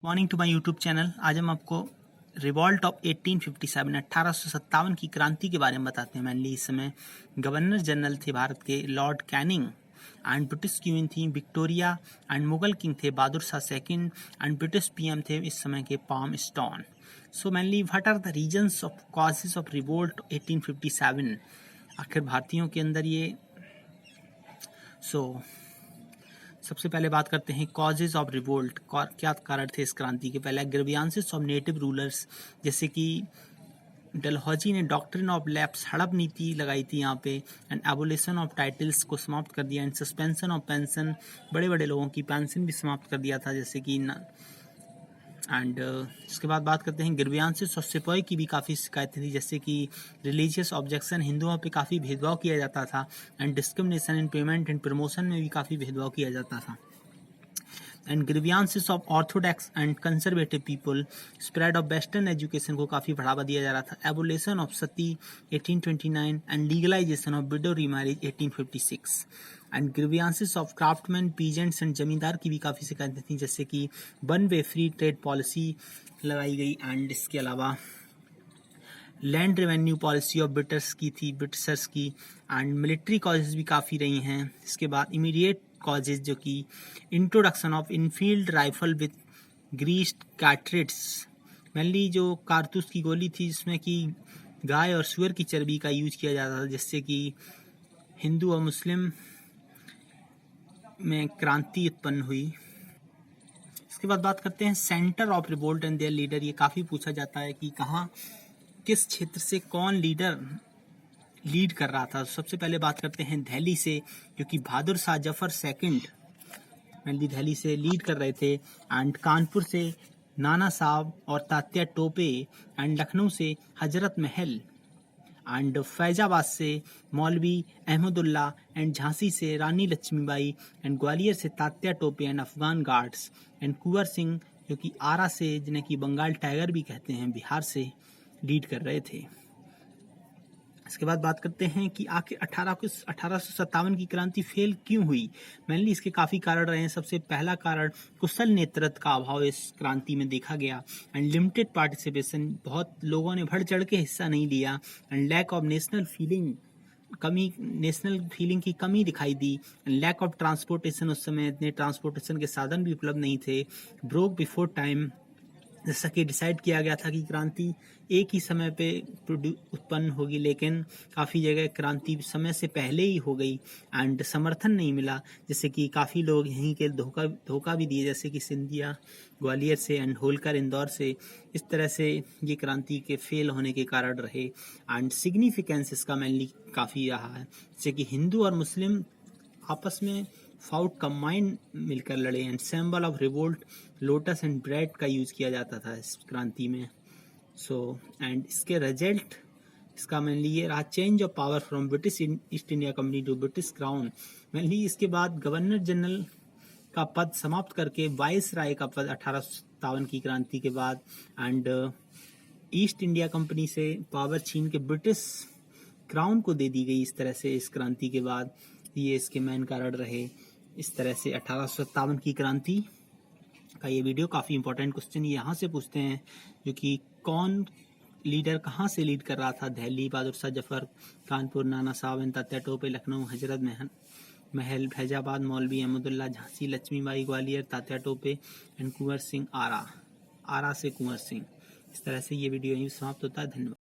Morning to my YouTube channel. आज हम आपको रिवॉल्ट ऑफ 1857 1857 की क्रांति के बारे में बताते हैं। मेनली इस समय गवर्नर जनरल थे भारत के lord Canning, and British queen थी विक्टोरिया, एंड मुगल किंग थे Bahadur Shah second, and British PM थे इस समय के Palmerston. So mainly what are the reasons of causes of revolt 1857? आखिर भारतीयों के अंदर ये सबसे पहले बात करते हैं कॉजेज ऑफ रिवोल्ट। क्या कारण थे इस क्रांति के? पहले ग्रीवियंसेस ऑफ नेटिव रूलर्स, जैसे कि डलहौजी ने डॉक्ट्रिन ऑफ लैप्स हड़प नीति लगाई थी यहाँ पे, एंड एबोलिशन ऑफ टाइटल्स को समाप्त कर दिया, एंड सस्पेंशन ऑफ पेंशन, बड़े बड़े लोगों की पेंशन भी समाप्त कर दिया था जैसे कि एंड इसके बाद बात करते हैं ग्रीवियंसेस ऑफ सिपाही की भी काफ़ी शिकायतें थी, जैसे कि रिलीजियस ऑब्जेक्शन, हिंदुओं पे काफ़ी भेदभाव किया जाता था, and discrimination in payment and promotion में भी काफ़ी भेदभाव किया जाता था, and grievances of Orthodox and conservative people, spread of western education को काफ़ी बढ़ावा दिया जा रहा था, abolition of Sati 1829, and legalisation of window remarriage 1856, and grievances of craftsman, peasants and जमींदार की भी काफ़ी शिकायतें थी, जैसे कि one way free trade policy लगाई गई, एंड इसके अलावा land revenue policy of Britishers की, एंड मिलिट्री कॉजेज भी काफ़ी रही हैं। इसके बाद इमीडिएट कॉजेज जो कि introduction of Enfield rifle with greased cartridges, mainly जो कारतूस की गोली थी जिसमें कि गाय और सुअर की चर्बी का यूज किया जाता था, जिससे कि हिंदू और मुस्लिम में क्रांति उत्पन्न हुई। इसके बाद बात करते हैं centre of revolt and there leader. ये काफ़ी पूछा जाता है कि कहाँ किस क्षेत्र से कौन लीड कर रहा था। सबसे पहले बात करते हैं दिल्ली से, क्योंकि बहादुर शाह जफर सेकंड मेनली दिल्ली से लीड कर रहे थे, एंड कानपुर से नाना साहब और तात्या टोपे, एंड लखनऊ से हजरत महल, एंड फैजाबाद से मौलवी अहमदुल्ला, एंड झांसी से रानी लक्ष्मीबाई, एंड ग्वालियर से Tatya Tope and Afghan guards, and Kunwar Singh जो कि आरा से, जिन्हें कि बंगाल टाइगर भी कहते हैं, बिहार से लीड कर रहे थे। इसके बाद बात करते हैं कि आखिर 1857 की क्रांति फेल क्यों हुई। मेनली इसके काफ़ी कारण रहे हैं। सबसे पहला कारण कुशल नेतृत्व का अभाव इस क्रांति में देखा गया, एंड लिमिटेड पार्टिसिपेशन, बहुत लोगों ने बढ़ चढ़ के हिस्सा नहीं लिया, and lack of national feeling की कमी दिखाई दी, एंड लैक ऑफ ट्रांसपोर्टेशन, उस समय इतने ट्रांसपोर्टेशन के साधन भी उपलब्ध नहीं थे, ब्रोक बिफोर टाइम, जैसा कि डिसाइड किया गया था कि क्रांति एक ही समय पे उत्पन्न होगी, लेकिन काफ़ी जगह क्रांति समय से पहले ही हो गई, एंड समर्थन नहीं मिला, जैसे कि काफ़ी लोग यहीं के धोखा भी दिए, जैसे कि सिंधिया ग्वालियर से, एंड होलकर इंदौर से। इस तरह से ये क्रांति के फेल होने के कारण रहे, एंड सिग्निफिकेंस इसका मेनली काफ़ी रहा है, जैसे कि हिंदू और मुस्लिम आपस में फाउट कंबाइंड मिलकर लड़े, and symbol of revolt lotus and bread का यूज किया जाता था इस क्रांति में। एंड इसके रिजल्ट इसका मेनली ये रहा, change of power from British East India company to British crown. Mainly इसके बाद गवर्नर जनरल का पद समाप्त करके वाइस राय का पद 1857 की क्रांति के बाद, एंड ईस्ट इंडिया कंपनी से पावर छीन के ब्रिटिश क्राउन को दे दी गई। इस तरह से इस क्रांति के बाद ये इसके मेन कारण रहे। इस तरह से 1857 की क्रांति का ये वीडियो काफ़ी इंपॉर्टेंट क्वेश्चन यहाँ से पूछते हैं, जो कि कौन लीडर कहाँ से लीड कर रहा था। दिल्ली बहादुर शाह जफर, कानपुर नाना साहब, तात्या टोपे, लखनऊ हजरत महल, फैजाबाद मौलवी अहमदुल्ला, झांसी लक्ष्मीबाई, ग्वालियर तात्या टोपे, एंड कुंवर सिंह आरा से कुंवर सिंह। इस तरह से ये वीडियो यहीं समाप्त होता है। धन्यवाद।